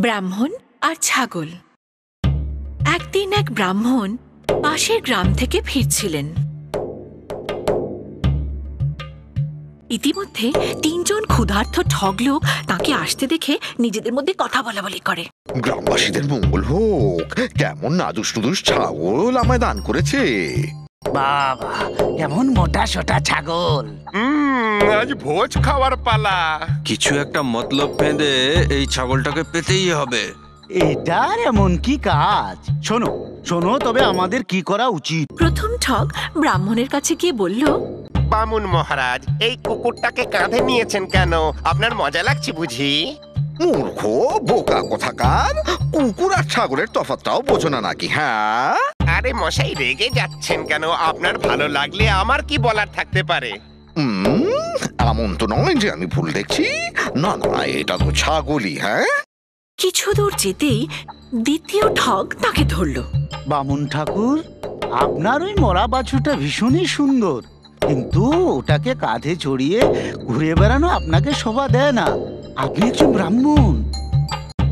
ব্রাহ্মণ আর ছাগল। একদিন এক ব্রাহ্মণ পাশের গ্রাম থেকে ফিরছিলেন। ইতিমধ্যে তিনজন ক্ষুধার্ত ঠগ লোক তাকে আসতে দেখে নিজেদের মধ্যে কথা বলাবলি করে। গ্রামবাসীদের মঙ্গল হোক, কেমন নাদুস নুদুস ছাগল আমায় দান করেছে। বাবা, কেমন মোটা সোটা ছাগল। আজ ভোজ খাওয়ার পালা। কিছু একটা মতলব বেঁধে এই ছাগলটাকে পেতেই হবে। এটার এমন কি কাজ? শোনো শোনো, তবে আমাদের কি করা উচিত? প্রথম ঠগ ব্রাহ্মণের কাছে গিয়ে বলল, বামুন মহারাজ, এই কুকুরটাকে কাঁধে নিয়েছেন কেন? আপনার মজা লাগছে বুঝি? মূর্খ বোকা কোথাকার, কুকুর আর ছাগলের তফাৎটাও বোঝো না নাকি? হ্যাঁ, আরে মশাই, রেগে যাচ্ছেন কেন? আপনার ভালো লাগলে আমার কি বলার থাকতে পারে? এমন তো নয় যে আমি ভুল দেখছি। না না, এটা তো ছাগলই। হ্যাঁ, কিছু দূর যেতেই দ্বিতীয় ঠগ তাকে ধরল। বামুন ঠাকুর, আপনার ওই মরা বাছুরটা ভীষণই সুন্দর, কিন্তু ওটাকে কাঁধে চড়িয়ে ঘুরে বেড়ানো আপনাকে শোভা দেয় না। আপনি একজন ব্রাহ্মণ।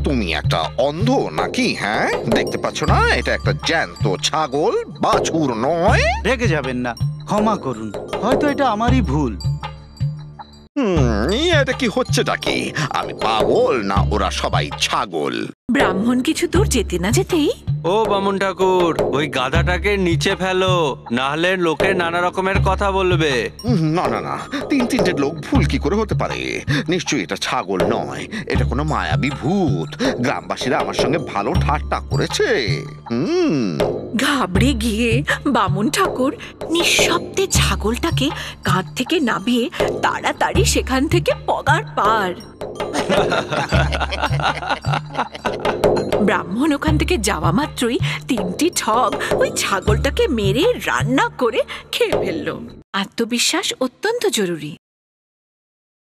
তুমি একটা অন্ধ নাকি? হ্যাঁ, দেখতে পাচ্ছ না এটা একটা জ্যান্ত ছাগল, বাছুর নয়। রেগে যাবেন না, ক্ষমা করুন, হয়তো এটা আমারই ভুল। এটা কি হচ্ছেটা কি? আমি পাগল না ওরা সবাই ছাগল? ব্রাহ্মণ কিছু দূর যেতে না যেতেই, ও বামুন ঠাকুর, ওই গাধাটাকে নিচে ফেলো, না হলে লোকে নানা রকমের কথা বলবে। না না না, তিনটে লোক ভুল কি করে হতে পারে? নিশ্চয়ই এটা ছাগল নয়, এটা কোনো মায়াবী ভূত। গ্রামবাসীরা আমার সঙ্গে ভালো ঠাট্টা করেছে। ঘাবড়ে গিয়ে বামুন ঠাকুর নিঃশব্দে ছাগলটাকে কাঁধ থেকে নামিয়ে তাড়াতাড়ি সেখান থেকে পগার পার। ব্রাহ্মণ ওখান থেকে যাওয়া মাত্রই তিনটি ঠগ ওই ছাগলটাকে মেরে রান্না করে খেয়ে ফেলল। আত্মবিশ্বাস অত্যন্ত জরুরি।